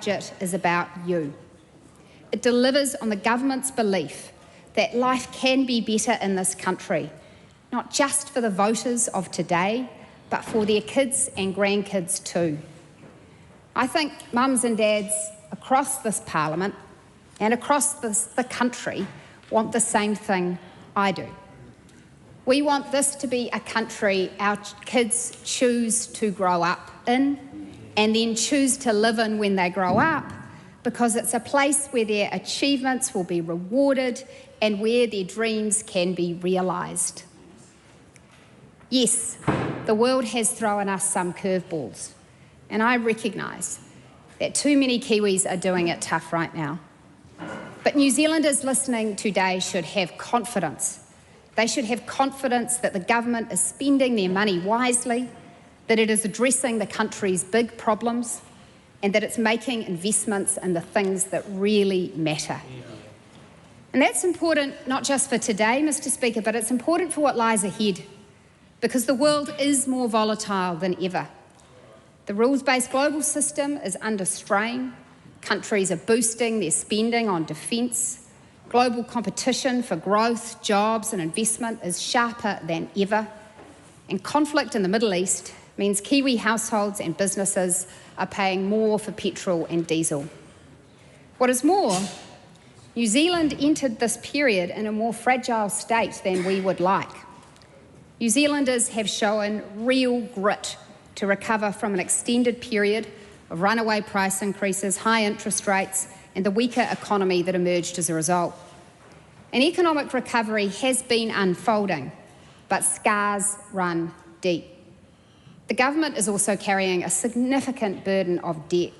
budget is about you. It delivers on the government's belief that life can be better in this country, not just for the voters of today, but for their kids and grandkids too. I think mums and dads across this parliament and across the country want the same thing I do. We want this to be a country our kids choose to grow up in and then choose to live in when they grow up, because it's a place where their achievements will be rewarded and where their dreams can be realised. Yes, the world has thrown us some curveballs, and I recognise that too many Kiwis are doing it tough right now. But New Zealanders listening today should have confidence. They should have confidence that the government is spending their money wisely, that it is addressing the country's big problems, and that it's making investments in the things that really matter. And that's important not just for today, Mr. Speaker, but it's important for what lies ahead, because the world is more volatile than ever. The rules-based global system is under strain. Countries are boosting their spending on defence. Global competition for growth, jobs and investment is sharper than ever. And conflict in the Middle East means Kiwi households and businesses are paying more for petrol and diesel. What is more, New Zealand entered this period in a more fragile state than we would like. New Zealanders have shown real grit to recover from an extended period of runaway price increases, high interest rates and the weaker economy that emerged as a result. An economic recovery has been unfolding, but scars run deep. The government is also carrying a significant burden of debt,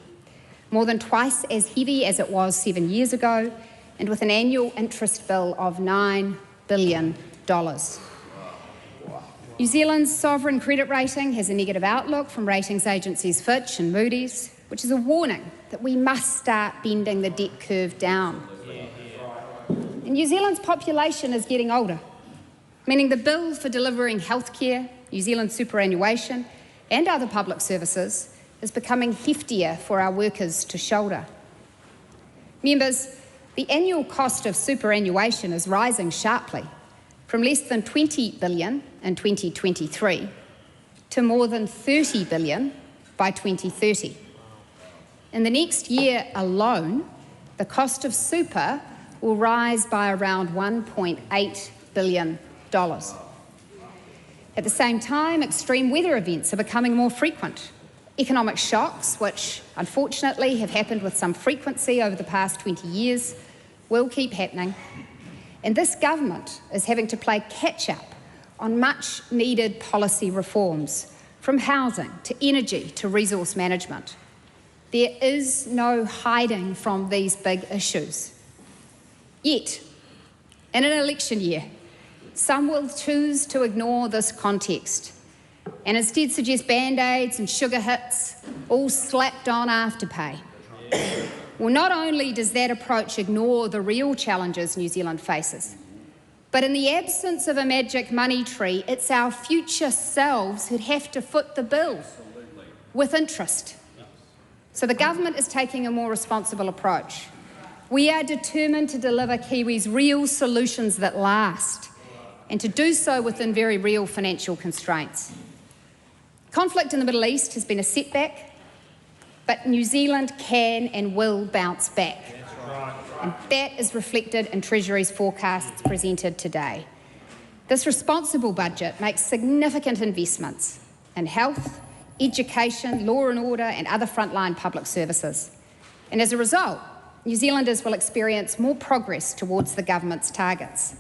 more than twice as heavy as it was 7 years ago, and with an annual interest bill of $9 billion. New Zealand's sovereign credit rating has a negative outlook from ratings agencies Fitch and Moody's, which is a warning that we must start bending the debt curve down. And New Zealand's population is getting older, meaning the bill for delivering healthcare, New Zealand superannuation and other public services is becoming heftier for our workers to shoulder. Members, the annual cost of superannuation is rising sharply, from less than $20 billion in 2023 to more than $30 billion by 2030. In the next year alone, the cost of super will rise by around $1.8 billion. At the same time, extreme weather events are becoming more frequent. Economic shocks, which unfortunately have happened with some frequency over the past 20 years, will keep happening. And this government is having to play catch-up on much-needed policy reforms, from housing to energy to resource management. There is no hiding from these big issues. Yet, in an election year, some will choose to ignore this context and instead suggest band-aids and sugar hits, all slapped on Afterpay. Well, not only does that approach ignore the real challenges New Zealand faces, but in the absence of a magic money tree, it's our future selves who'd have to foot the bill with interest. So the government is taking a more responsible approach. We are determined to deliver Kiwis real solutions that last, and to do so within very real financial constraints. Conflict in the Middle East has been a setback, but New Zealand can and will bounce back. And that is reflected in Treasury's forecasts presented today. This responsible budget makes significant investments in health, education, law and order and other frontline public services. And as a result, New Zealanders will experience more progress towards the government's targets,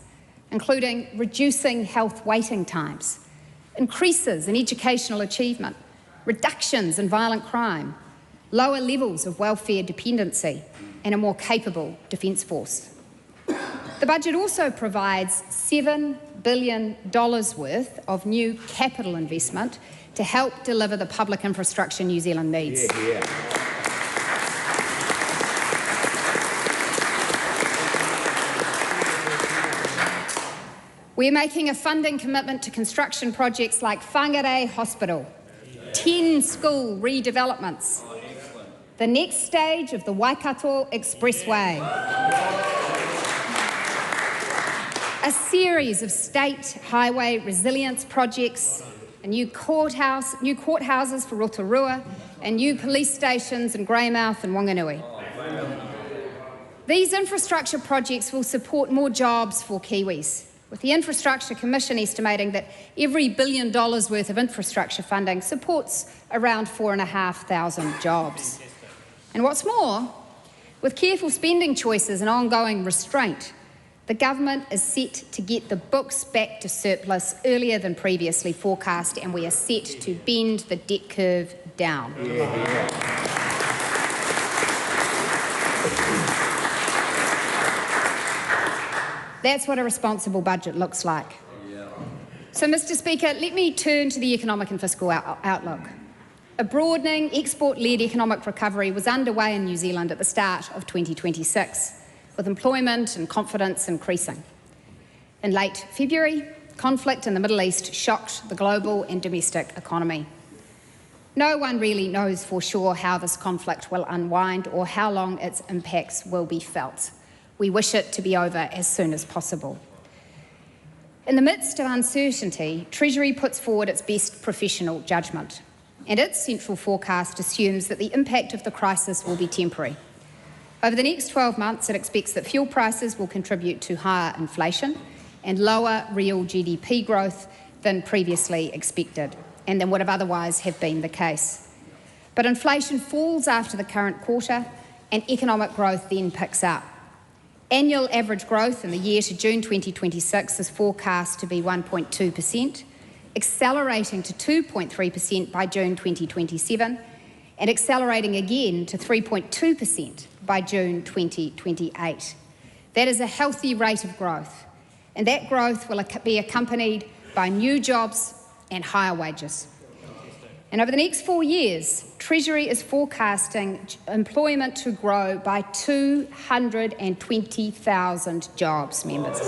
including reducing health waiting times, increases in educational achievement, reductions in violent crime, lower levels of welfare dependency, and a more capable defence force. The budget also provides $7 billion worth of new capital investment to help deliver the public infrastructure New Zealand needs. We're making a funding commitment to construction projects like Whangarei Hospital, 10 school redevelopments, the next stage of the Waikato Expressway, a series of state highway resilience projects, a new courthouses for Rotorua, and new police stations in Greymouth and Wanganui. These infrastructure projects will support more jobs for Kiwis, with the Infrastructure Commission estimating that every $1 billion worth of infrastructure funding supports around 4,500 jobs. And what's more, with careful spending choices and ongoing restraint, the government is set to get the books back to surplus earlier than previously forecast, and we are set to bend the debt curve down. That's what a responsible budget looks like. So, Mr. Speaker, let me turn to the economic and fiscal outlook. A broadening, export-led economic recovery was underway in New Zealand at the start of 2026, with employment and confidence increasing. In late February, conflict in the Middle East shocked the global and domestic economy. No one really knows for sure how this conflict will unwind or how long its impacts will be felt. We wish it to be over as soon as possible. In the midst of uncertainty, Treasury puts forward its best professional judgment, and its central forecast assumes that the impact of the crisis will be temporary. Over the next 12 months, it expects that fuel prices will contribute to higher inflation and lower real GDP growth than previously expected, and than would have otherwise have been the case. But inflation falls after the current quarter, and economic growth then picks up. Annual average growth in the year to June 2026 is forecast to be 1.2%, accelerating to 2.3% by June 2027, and accelerating again to 3.2% by June 2028. That is a healthy rate of growth, and that growth will be accompanied by new jobs and higher wages. And over the next 4 years, Treasury is forecasting employment to grow by 220,000 jobs, members.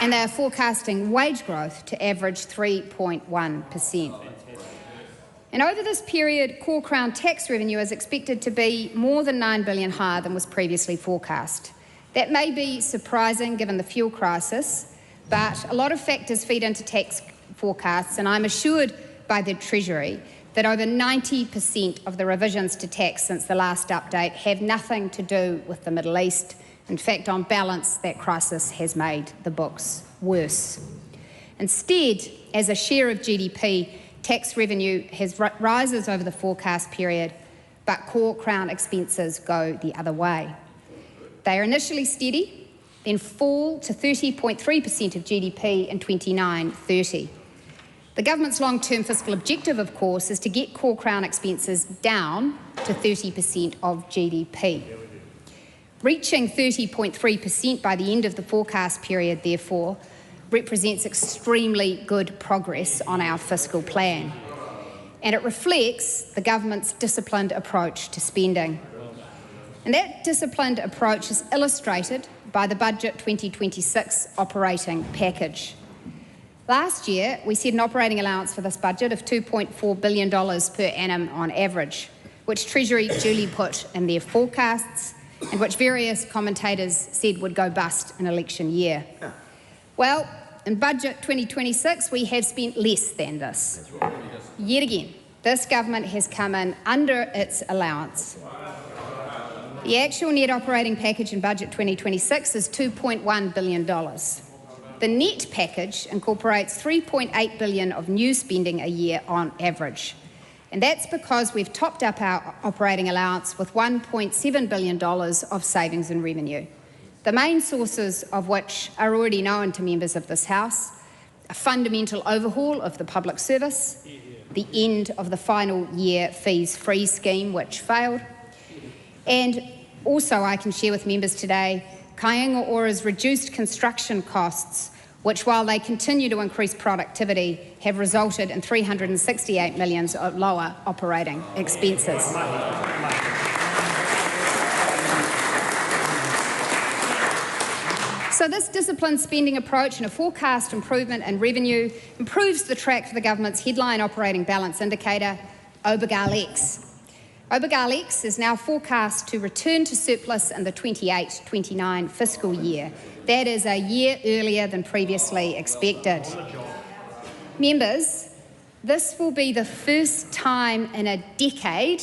And they are forecasting wage growth to average 3.1%. And over this period, core Crown tax revenue is expected to be more than $9 billion higher than was previously forecast. That may be surprising given the fuel crisis, but a lot of factors feed into tax forecasts, and I'm assured by the Treasury that over 90% of the revisions to tax since the last update have nothing to do with the Middle East. In fact, on balance, that crisis has made the books worse. Instead, as a share of GDP, tax revenue rises over the forecast period, but core Crown expenses go the other way. They are initially steady, then fall to 30.3% of GDP in 29-30. The government's long-term fiscal objective, of course, is to get core Crown expenses down to 30% of GDP. Reaching 30.3% by the end of the forecast period, therefore, represents extremely good progress on our fiscal plan, and it reflects the government's disciplined approach to spending. And that disciplined approach is illustrated by the Budget 2026 operating package. Last year, we set an operating allowance for this budget of $2.4 billion per annum on average, which Treasury duly put in their forecasts and which various commentators said would go bust in election year. Well, in Budget 2026, we have spent less than this. Yet again, this government has come in under its allowance. The actual net operating package in Budget 2026 is $2.1 billion. The net package incorporates $3.8 billion of new spending a year on average. And that's because we've topped up our operating allowance with $1.7 billion of savings and revenue, the main sources of which are already known to members of this House: a fundamental overhaul of the public service, the end of the final year fees-free scheme, which failed, and also I can share with members today Kāinga Ora's reduced construction costs, which, while they continue to increase productivity, have resulted in $368 million of lower operating expenses. So this disciplined spending approach and a forecast improvement in revenue improves the track for the government's headline operating balance indicator, OBGAL-X. OBGAL-X is now forecast to return to surplus in the 28-29 fiscal year. That is a year earlier than previously expected. Members, this will be the first time in a decade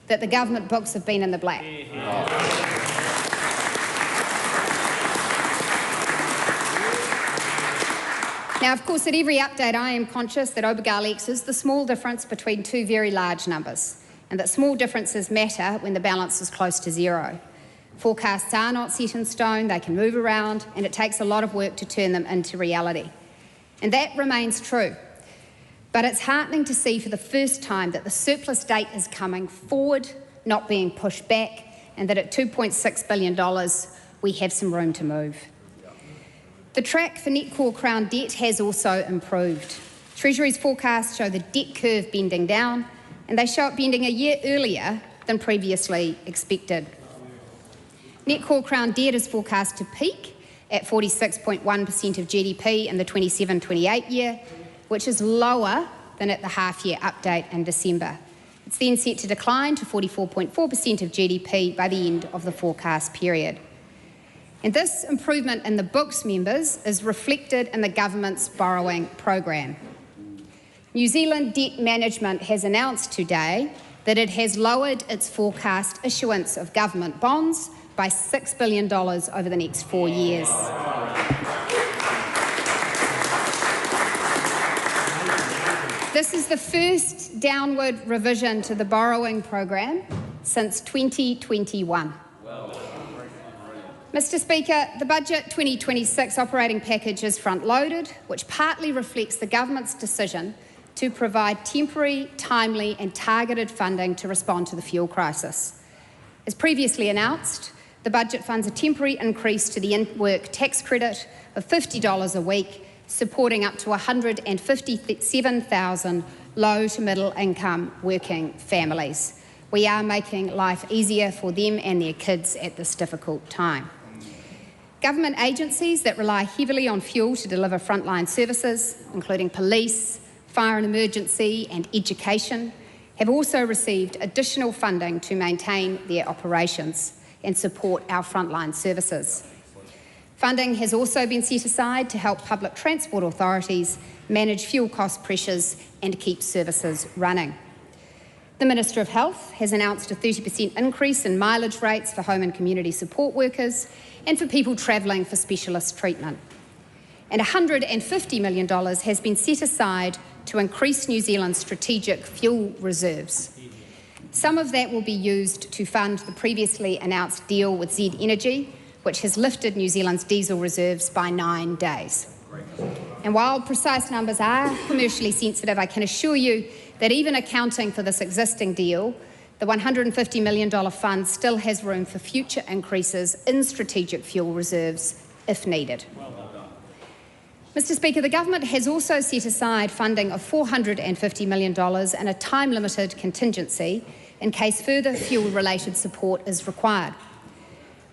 that the government books have been in the black. Now, of course, at every update I am conscious that OBGAL-X is the small difference between two very large numbers, and that small differences matter when the balance is close to zero. Forecasts are not set in stone, they can move around, and it takes a lot of work to turn them into reality. And that remains true. But it's heartening to see for the first time that the surplus date is coming forward, not being pushed back, and that at $2.6 billion we have some room to move. The track for net core Crown debt has also improved. Treasury's forecasts show the debt curve bending down, and they show it bending a year earlier than previously expected. Net core Crown debt is forecast to peak at 46.1% of GDP in the 27-28 year, which is lower than at the half-year update in December. It's then set to decline to 44.4% of GDP by the end of the forecast period. And this improvement in the books, members, is reflected in the government's borrowing program. New Zealand Debt Management has announced today that it has lowered its forecast issuance of government bonds by $6 billion over the next 4 years. This is the first downward revision to the borrowing program since 2021. Mr Speaker, the Budget 2026 operating package is front-loaded, which partly reflects the government's decision to provide temporary, timely and targeted funding to respond to the fuel crisis. As previously announced, the budget funds a temporary increase to the in-work tax credit of $50 a week, supporting up to 157,000 low to middle income working families. We are making life easier for them and their kids at this difficult time. Government agencies that rely heavily on fuel to deliver frontline services, including police, fire and emergency and education, have also received additional funding to maintain their operations and support our frontline services. Funding has also been set aside to help public transport authorities manage fuel cost pressures and keep services running. The Minister of Health has announced a 30% increase in mileage rates for home and community support workers and for people travelling for specialist treatment. And $150 million has been set aside to increase New Zealand's strategic fuel reserves. Some of that will be used to fund the previously announced deal with Z Energy, which has lifted New Zealand's diesel reserves by 9 days. And while precise numbers are commercially sensitive, I can assure you that even accounting for this existing deal, the $150 million fund still has room for future increases in strategic fuel reserves if needed. Mr Speaker, the government has also set aside funding of $450 million and a time-limited contingency in case further fuel-related support is required.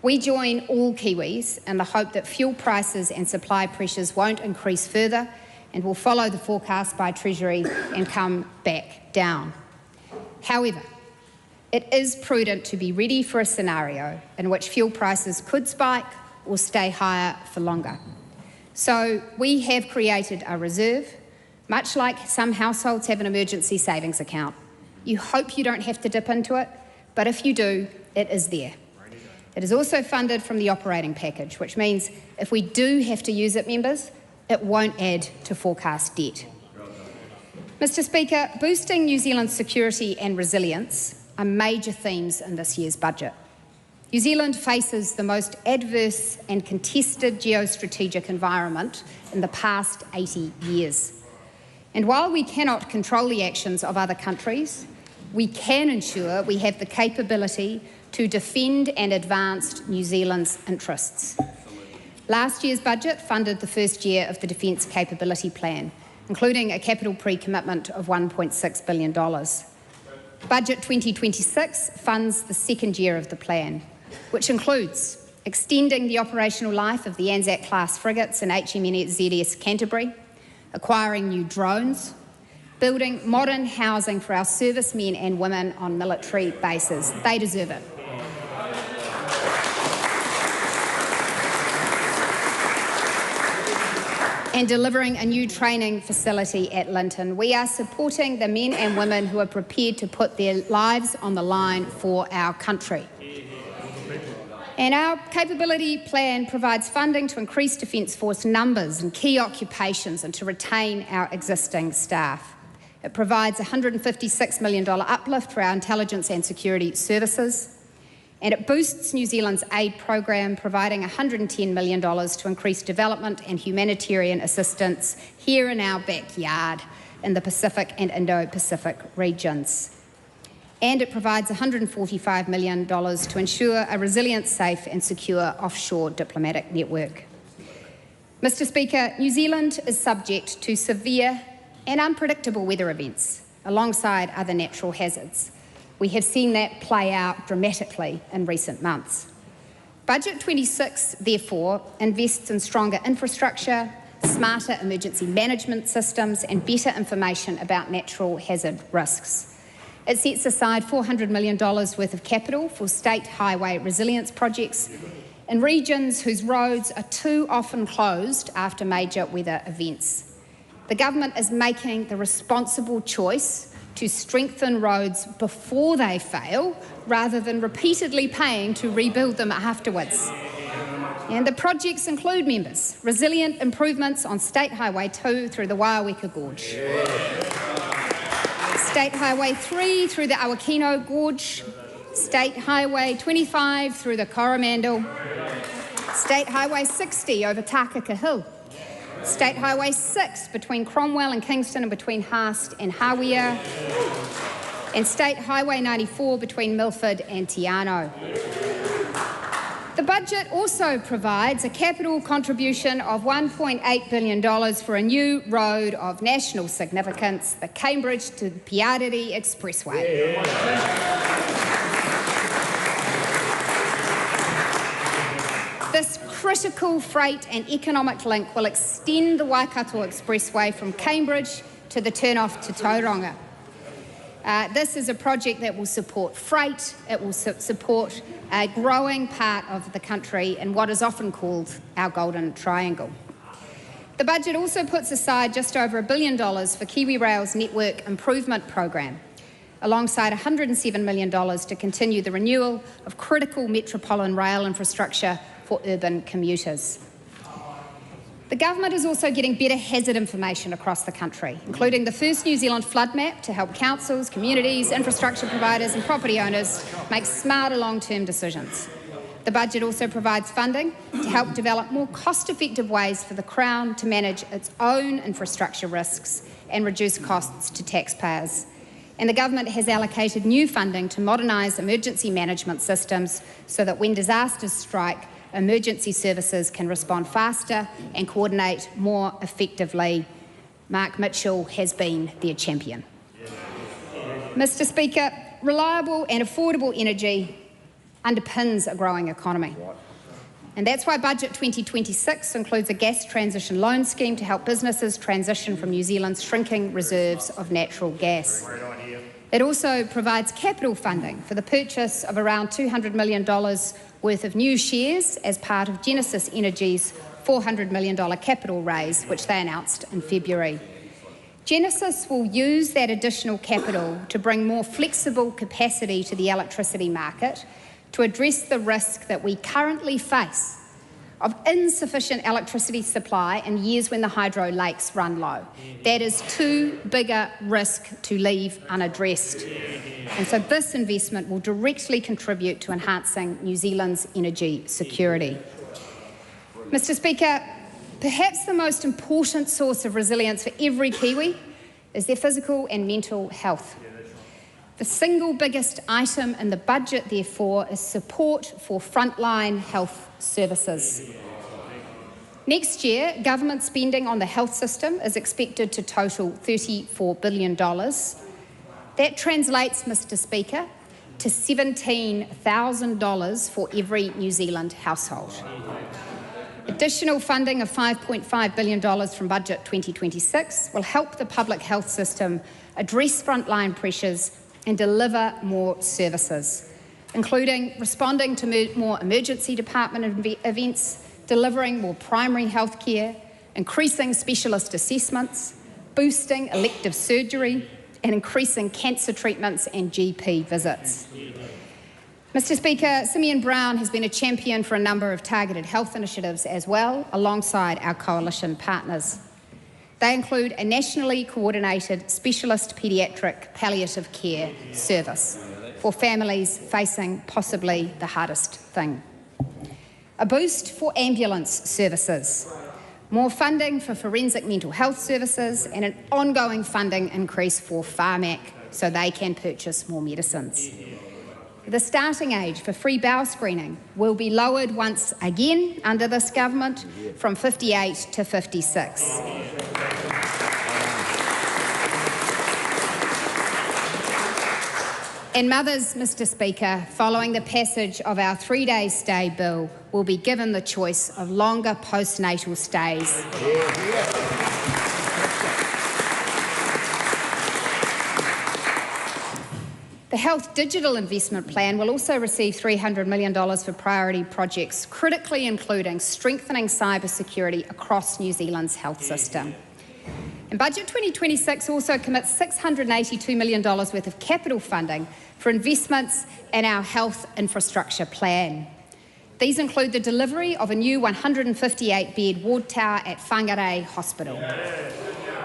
We join all Kiwis in the hope that fuel prices and supply pressures won't increase further and will follow the forecast by Treasury and come back down. However, it is prudent to be ready for a scenario in which fuel prices could spike or stay higher for longer. So we have created a reserve, much like some households have an emergency savings account. You hope you don't have to dip into it, but if you do, it is there. It is also funded from the operating package, which means if we do have to use it, members, it won't add to forecast debt. Mr Speaker, boosting New Zealand's security and resilience are major themes in this year's budget. New Zealand faces the most adverse and contested geostrategic environment in the past 80 years. And while we cannot control the actions of other countries, we can ensure we have the capability to defend and advance New Zealand's interests. Last year's budget funded the first year of the Defence Capability Plan, including a capital pre-commitment of $1.6 billion. Budget 2026 funds the second year of the plan, which includes extending the operational life of the Anzac-class frigates and HMNZS Canterbury, acquiring new drones, building modern housing for our servicemen and women on military bases. They deserve it. And delivering a new training facility at Linton. We are supporting the men and women who are prepared to put their lives on the line for our country. And our capability plan provides funding to increase Defence Force numbers and key occupations and to retain our existing staff. It provides a $156 million uplift for our intelligence and security services. And it boosts New Zealand's aid program, providing $110 million to increase development and humanitarian assistance here in our backyard in the Pacific and Indo-Pacific regions. And it provides $145 million to ensure a resilient, safe and secure offshore diplomatic network. Mr. Speaker, New Zealand is subject to severe and unpredictable weather events alongside other natural hazards. We have seen that play out dramatically in recent months. Budget 26, therefore, invests in stronger infrastructure, smarter emergency management systems and better information about natural hazard risks. It sets aside $400 million worth of capital for state highway resilience projects in regions whose roads are too often closed after major weather events. The government is making the responsible choice to strengthen roads before they fail, rather than repeatedly paying to rebuild them afterwards. And the projects include, members, resilient improvements on State Highway 2 through the Waiaweka Gorge, State Highway 3 through the Awakino Gorge, State Highway 25 through the Coromandel, State Highway 60 over Takaka Hill, State Highway 6 between Cromwell and Kingston and between Haast and Hawea, and State Highway 94 between Milford and Tiano. The budget also provides a capital contribution of $1.8 billion for a new road of national significance, the Cambridge to Piariri Expressway. This critical freight and economic link will extend the Waikato Expressway from Cambridge to the turnoff to Tauranga. This is a project that will support freight, it will support a growing part of the country in what is often called our Golden Triangle. The budget also puts aside just over $1 billion for Kiwi Rail's Network Improvement Program, alongside $107 million to continue the renewal of critical metropolitan rail infrastructure for urban commuters. The government is also getting better hazard information across the country, including the first New Zealand flood map to help councils, communities, infrastructure providers and property owners make smarter long-term decisions. The budget also provides funding to help develop more cost-effective ways for the Crown to manage its own infrastructure risks and reduce costs to taxpayers. And the government has allocated new funding to modernise emergency management systems so that when disasters strike, emergency services can respond faster and coordinate more effectively. Mark Mitchell has been their champion. Mr. Speaker, reliable and affordable energy underpins a growing economy. And that's why Budget 2026 includes a gas transition loan scheme to help businesses transition from New Zealand's shrinking reserves of natural gas. It also provides capital funding for the purchase of around $200 million worth of new shares as part of Genesis Energy's $400 million capital raise, which they announced in February. Genesis will use that additional capital to bring more flexible capacity to the electricity market to address the risk that we currently face of insufficient electricity supply in years when the hydro lakes run low. That is too big a risk to leave unaddressed. And so this investment will directly contribute to enhancing New Zealand's energy security. Mr. Speaker, perhaps the most important source of resilience for every Kiwi is their physical and mental health. The single biggest item in the budget, therefore, is support for frontline health services. Next year, government spending on the health system is expected to total $34 billion. That translates, Mr. Speaker, to $17,000 for every New Zealand household. Additional funding of $5.5 billion from Budget 2026 will help the public health system address frontline pressures and deliver more services, including responding to more emergency department events, delivering more primary health care, increasing specialist assessments, boosting elective surgery, and increasing cancer treatments and GP visits. Mr. Speaker, Simeon Brown has been a champion for a number of targeted health initiatives as well, alongside our coalition partners. They include a nationally coordinated specialist paediatric palliative care service for families facing possibly the hardest thing, a boost for ambulance services, more funding for forensic mental health services, and an ongoing funding increase for Pharmac so they can purchase more medicines. The starting age for free bowel screening will be lowered once again under this government from 58 to 56. And mothers, Mr. Speaker, following the passage of our 3-day stay bill, will be given the choice of longer postnatal stays. The Health Digital Investment Plan will also receive $300 million for priority projects, critically including strengthening cybersecurity across New Zealand's health system. And Budget 2026 also commits $682 million worth of capital funding for investments in our health infrastructure plan. These include the delivery of a new 158-bed ward tower at Whangarei Hospital.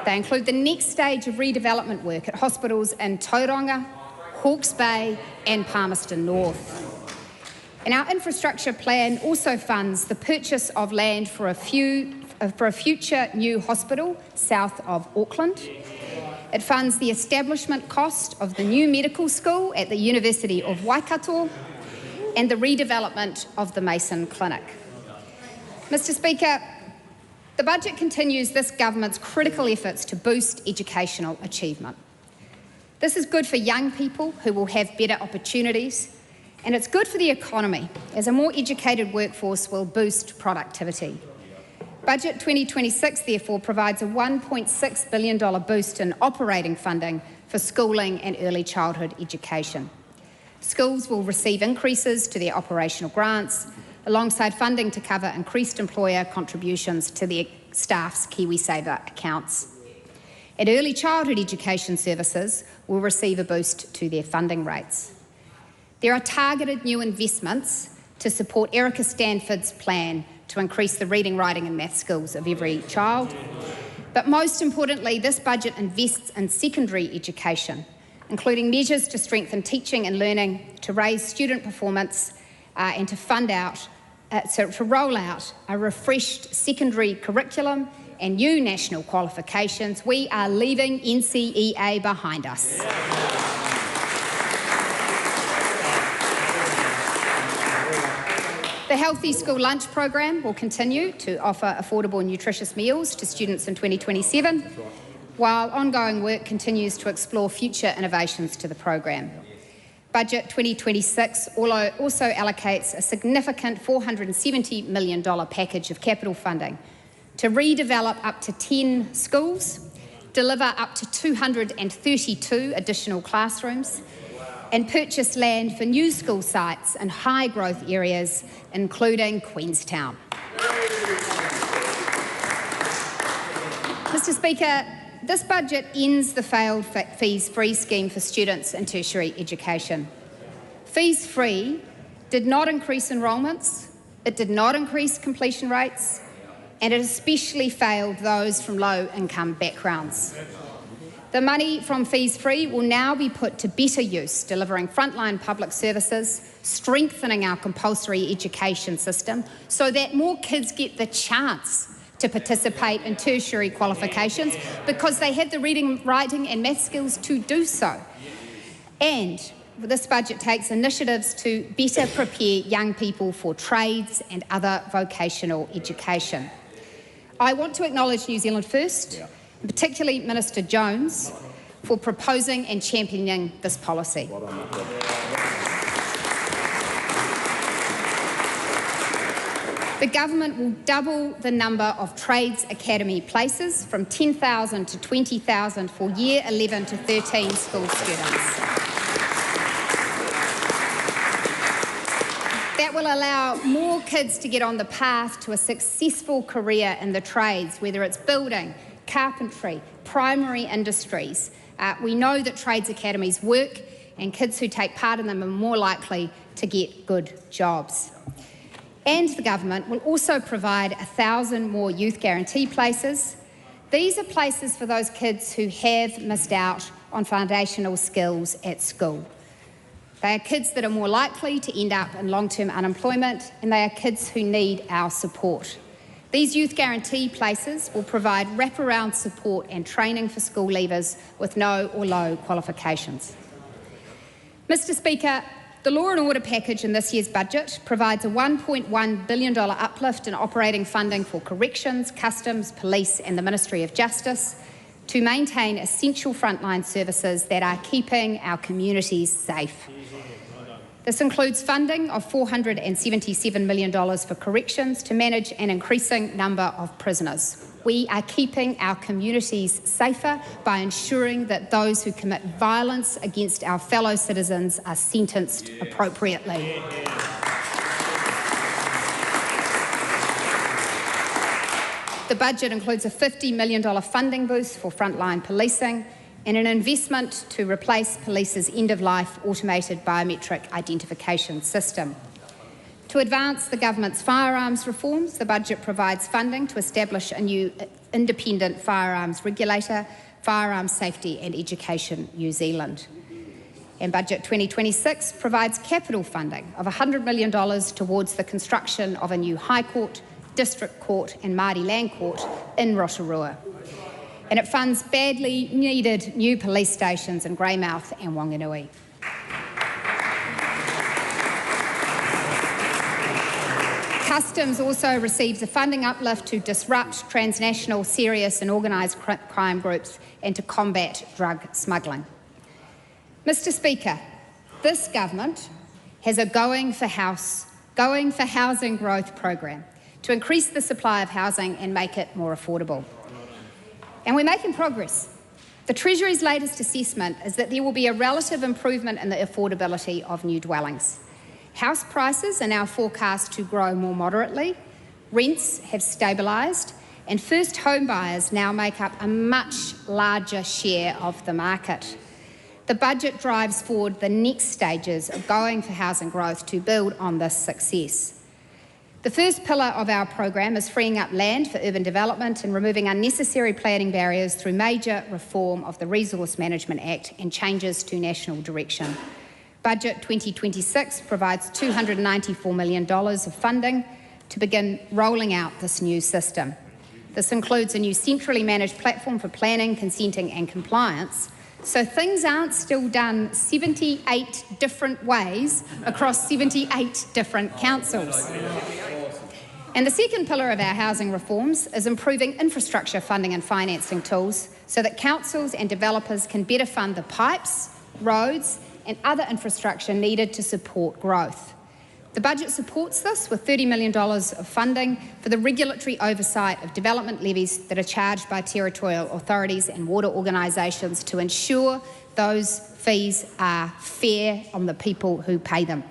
They include the next stage of redevelopment work at hospitals in Tauranga, Hawke's Bay and Palmerston North. And our infrastructure plan also funds the purchase of land for a future new hospital south of Auckland. It funds the establishment cost of the new medical school at the University of Waikato and the redevelopment of the Mason Clinic. Mr. Speaker, the budget continues this government's critical efforts to boost educational achievement. This is good for young people who will have better opportunities, and it's good for the economy, as a more educated workforce will boost productivity. Budget 2026, therefore, provides a $1.6 billion boost in operating funding for schooling and early childhood education. Schools will receive increases to their operational grants, alongside funding to cover increased employer contributions to their staff's KiwiSaver accounts. And early childhood education services will receive a boost to their funding rates. There are targeted new investments to support Erica Stanford's plan to increase the reading, writing and math skills of every child. But most importantly, this budget invests in secondary education, including measures to strengthen teaching and learning, to raise student performance and to roll out a refreshed secondary curriculum and new national qualifications. We are leaving NCEA behind us. The Healthy School Lunch program will continue to offer affordable and nutritious meals to students in 2027, while ongoing work continues to explore future innovations to the program. Budget 2026 also allocates a significant $470 million package of capital funding to redevelop up to 10 schools, deliver up to 232 additional classrooms, and purchase land for new school sites in high-growth areas, including Queenstown. Mr. Speaker, this budget ends the failed fees-free scheme for students in tertiary education. Fees-free did not increase enrolments, it did not increase completion rates, and it especially failed those from low-income backgrounds. The money from fees-free will now be put to better use, delivering frontline public services, strengthening our compulsory education system so that more kids get the chance to participate in tertiary qualifications because they have the reading, writing and math skills to do so. And this budget takes initiatives to better prepare young people for trades and other vocational education. I want to acknowledge New Zealand First, and particularly Minister Jones, for proposing and championing this policy. The government will double the number of Trades Academy places from 10,000 to 20,000 for Year 11 to 13 school students. That will allow more kids to get on the path to a successful career in the trades, whether it's building, carpentry, primary industries. We know that trades academies work, and kids who take part in them are more likely to get good jobs. And the government will also provide 1,000 more youth guarantee places. These are places for those kids who have missed out on foundational skills at school. They are kids that are more likely to end up in long-term unemployment, and they are kids who need our support. These youth guarantee places will provide wraparound support and training for school leavers with no or low qualifications. Mr Speaker, the Law and Order package in this year's budget provides a $1.1 billion uplift in operating funding for corrections, customs, police and the Ministry of Justice to maintain essential frontline services that are keeping our communities safe. This includes funding of $477 million for corrections to manage an increasing number of prisoners. We are keeping our communities safer by ensuring that those who commit violence against our fellow citizens are sentenced appropriately. The budget includes a $50 million funding boost for frontline policing and an investment to replace police's end-of-life automated biometric identification system. To advance the government's firearms reforms, the budget provides funding to establish a new independent firearms regulator, Firearms Safety and Education New Zealand. And Budget 2026 provides capital funding of $100 million towards the construction of a new High Court, District Court and Māori Land Court in Rotorua. And it funds badly needed new police stations in Greymouth and Wanganui. Customs also receives a funding uplift to disrupt transnational serious and organised crime groups and to combat drug smuggling. Mr Speaker, this government has a Going for Housing Growth program to increase the supply of housing and make it more affordable. And we're making progress. The Treasury's latest assessment is that there will be a relative improvement in the affordability of new dwellings. House prices are now forecast to grow more moderately, rents have stabilised, and first home buyers now make up a much larger share of the market. The budget drives forward the next stages of Going for Housing Growth to build on this success. The first pillar of our program is freeing up land for urban development and removing unnecessary planning barriers through major reform of the Resource Management Act and changes to national direction. Budget 2026 provides $294 million of funding to begin rolling out this new system. This includes a new centrally managed platform for planning, consenting and compliance, so things aren't still done 78 different ways across 78 different councils. And the second pillar of our housing reforms is improving infrastructure funding and financing tools so that councils and developers can better fund the pipes, roads and other infrastructure needed to support growth. The budget supports this with $30 million of funding for the regulatory oversight of development levies that are charged by territorial authorities and water organisations to ensure those fees are fair on the people who pay them.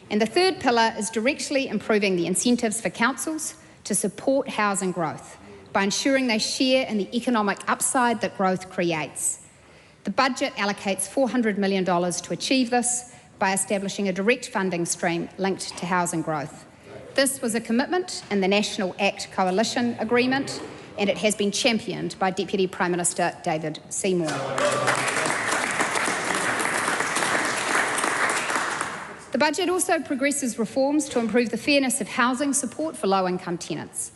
And the third pillar is directly improving the incentives for councils to support housing growth by ensuring they share in the economic upside that growth creates. The budget allocates $400 million to achieve this by establishing a direct funding stream linked to housing growth. This was a commitment in the National Act Coalition Agreement, and it has been championed by Deputy Prime Minister David Seymour. The budget also progresses reforms to improve the fairness of housing support for low-income tenants.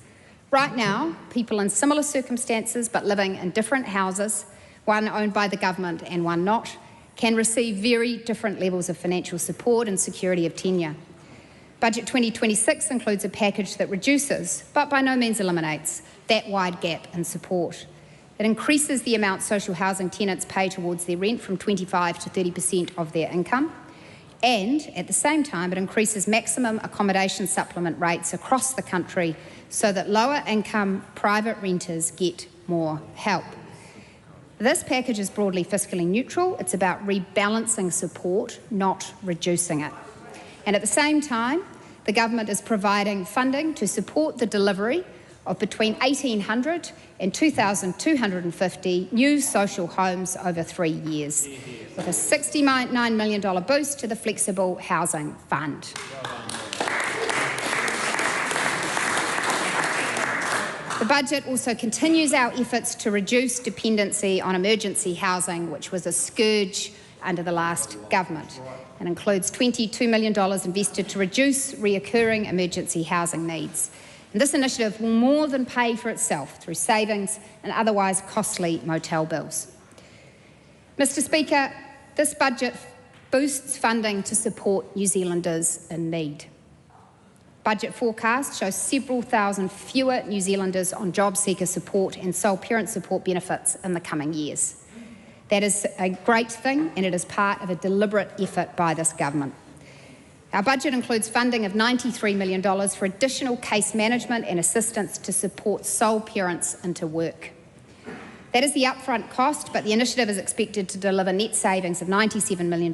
Right now, people in similar circumstances but living in different houses, one owned by the government and one not, can receive very different levels of financial support and security of tenure. Budget 2026 includes a package that reduces, but by no means eliminates, that wide gap in support. It increases the amount social housing tenants pay towards their rent from 25% to 30% of their income, And at the same time, it increases maximum accommodation supplement rates across the country so that lower income private renters get more help. This package is broadly fiscally neutral. It's about rebalancing support, not reducing it. And at the same time, the government is providing funding to support the delivery of between 1,800 and 2,250 new social homes over 3 years, with a $69 million boost to the Flexible Housing Fund. The budget also continues our efforts to reduce dependency on emergency housing, which was a scourge under the last government, and includes $22 million invested to reduce reoccurring emergency housing needs. And this initiative will more than pay for itself through savings and otherwise costly motel bills. Mr. Speaker, this budget boosts funding to support New Zealanders in need. Budget forecasts show several thousand fewer New Zealanders on job seeker support and sole parent support benefits in the coming years. That is a great thing, and it is part of a deliberate effort by this government. Our budget includes funding of $93 million for additional case management and assistance to support sole parents into work. That is the upfront cost, but the initiative is expected to deliver net savings of $97 million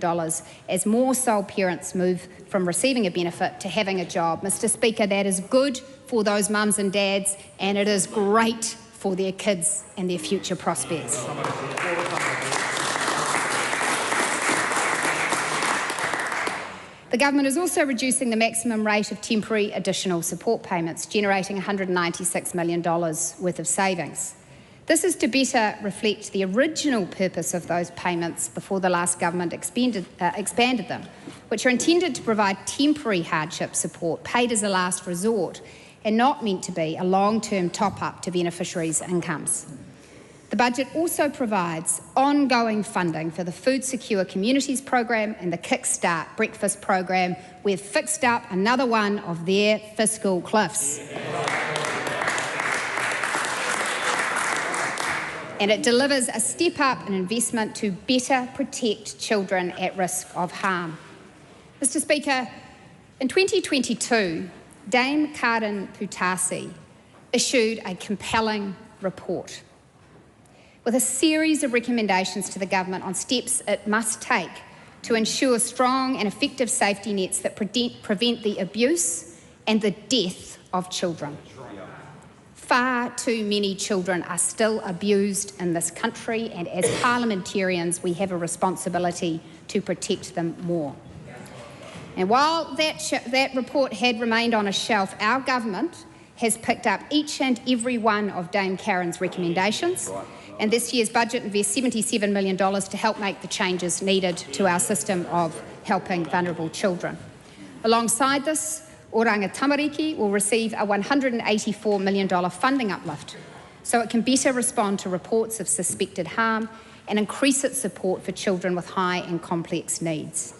as more sole parents move from receiving a benefit to having a job. Mr. Speaker, that is good for those mums and dads, and it is great for their kids and their future prospects. The government is also reducing the maximum rate of temporary additional support payments, generating $196 million worth of savings. This is to better reflect the original purpose of those payments before the last government expanded them, which are intended to provide temporary hardship support paid as a last resort and not meant to be a long-term top-up to beneficiaries' incomes. The budget also provides ongoing funding for the Food Secure Communities program and the Kickstart Breakfast program. We've fixed up another one of their fiscal cliffs. And it delivers a step up in investment to better protect children at risk of harm. Mr. Speaker, in 2022, Dame Karen Putasi issued a compelling report with a series of recommendations to the government on steps it must take to ensure strong and effective safety nets that prevent the abuse and the death of children. Far too many children are still abused in this country, and as parliamentarians we have a responsibility to protect them more. And while that report had remained on a shelf, our government has picked up each and every one of Dame Karen's recommendations, and this year's budget invests $77 million to help make the changes needed to our system of helping vulnerable children. Alongside this, Oranga Tamariki will receive a $184 million funding uplift so it can better respond to reports of suspected harm and increase its support for children with high and complex needs.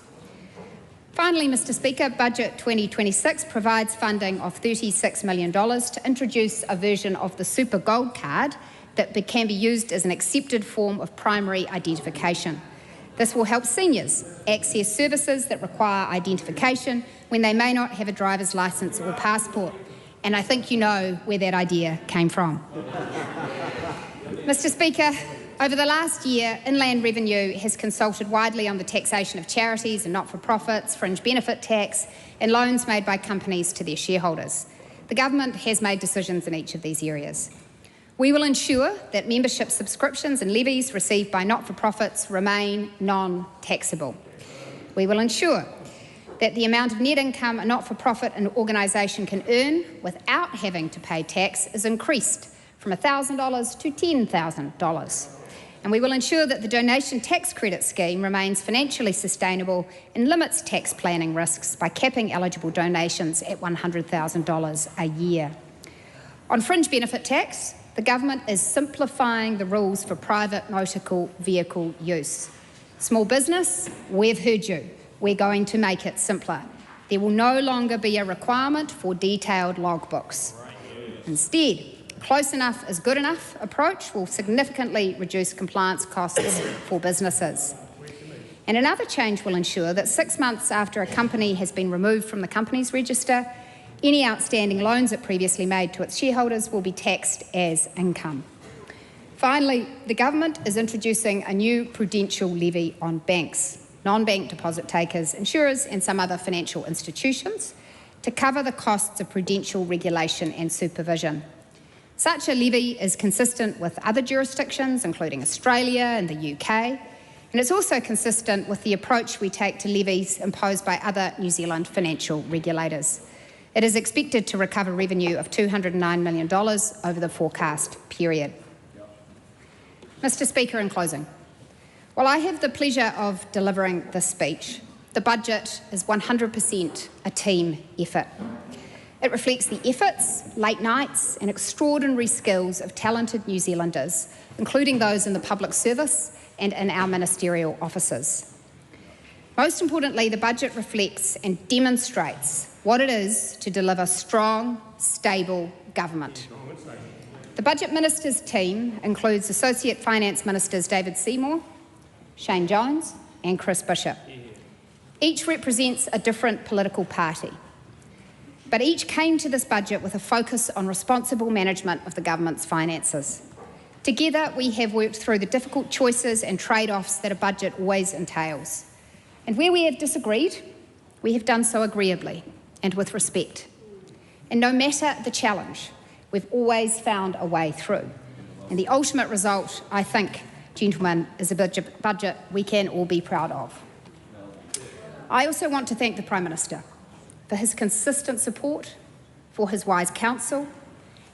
Finally, Mr. Speaker, Budget 2026 provides funding of $36 million to introduce a version of the Super Gold Card that can be used as an accepted form of primary identification. This will help seniors access services that require identification when they may not have a driver's licence or passport. And I think you know where that idea came from. Mr. Speaker, over the last year, Inland Revenue has consulted widely on the taxation of charities and not-for-profits, fringe benefit tax, and loans made by companies to their shareholders. The government has made decisions in each of these areas. We will ensure that membership subscriptions and levies received by not-for-profits remain non-taxable. We will ensure that the amount of net income a not-for-profit and organisation can earn without having to pay tax is increased from $1,000 to $10,000. And we will ensure that the donation tax credit scheme remains financially sustainable and limits tax planning risks by capping eligible donations at $100,000 a year. On fringe benefit tax, the government is simplifying the rules for private motor vehicle use. Small business, we've heard you. We're going to make it simpler. There will no longer be a requirement for detailed logbooks. Instead, close enough is good enough approach will significantly reduce compliance costs for businesses. And another change will ensure that 6 months after a company has been removed from the company's register, any outstanding loans it previously made to its shareholders will be taxed as income. Finally, the government is introducing a new prudential levy on banks, non-bank deposit takers, insurers and some other financial institutions to cover the costs of prudential regulation and supervision. Such a levy is consistent with other jurisdictions, including Australia and the UK, and it's also consistent with the approach we take to levies imposed by other New Zealand financial regulators. It is expected to recover revenue of $209 million over the forecast period. Mr. Speaker, in closing, while I have the pleasure of delivering this speech, the budget is 100% a team effort. It reflects the efforts, late nights and extraordinary skills of talented New Zealanders, including those in the public service and in our ministerial offices. Most importantly, the budget reflects and demonstrates what it is to deliver strong, stable government. The Budget Minister's team includes Associate Finance Ministers David Seymour, Shane Jones and Chris Bishop. Each represents a different political party, but each came to this budget with a focus on responsible management of the government's finances. Together, we have worked through the difficult choices and trade-offs that a budget always entails. And where we have disagreed, we have done so agreeably and with respect. And no matter the challenge, we've always found a way through. And the ultimate result, I think, gentlemen, is a budget we can all be proud of. I also want to thank the Prime Minister for his consistent support, for his wise counsel,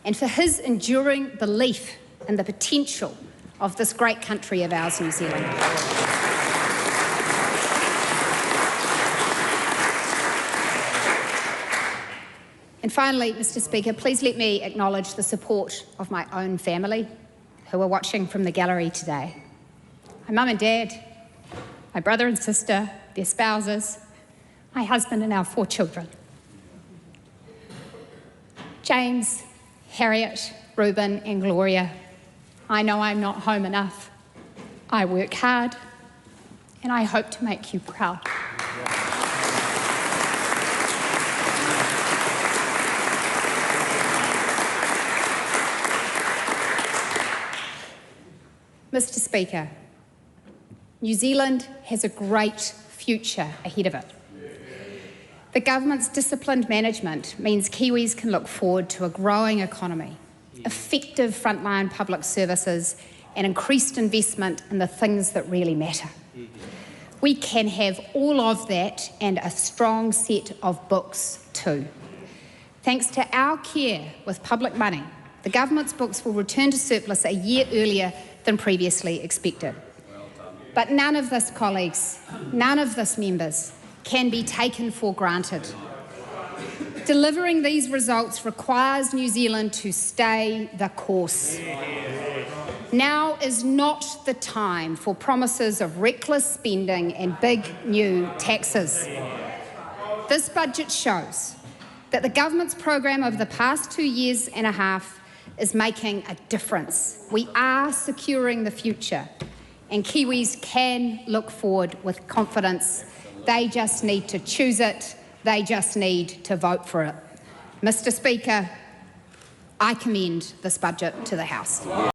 and for his enduring belief in the potential of this great country of ours, New Zealand. And finally, Mr. Speaker, please let me acknowledge the support of my own family who are watching from the gallery today. My mum and dad, my brother and sister, their spouses, my husband and our 4 children. James, Harriet, Reuben and Gloria, I know I'm not home enough. I work hard and I hope to make you proud. Mr. Speaker, New Zealand has a great future ahead of it. The government's disciplined management means Kiwis can look forward to a growing economy, effective frontline public services and increased investment in the things that really matter. We can have all of that and a strong set of books too. Thanks to our care with public money, the government's books will return to surplus a year earlier than previously expected. But none of this, colleagues, none of this, members, can be taken for granted. Delivering these results requires New Zealand to stay the course. Now is not the time for promises of reckless spending and big new taxes. This budget shows that the government's program over the past 2 years and a half is making a difference. We are securing the future, and Kiwis can look forward with confidence. They just need to choose it. They just need to vote for it. Mr. Speaker, I commend this budget to the House.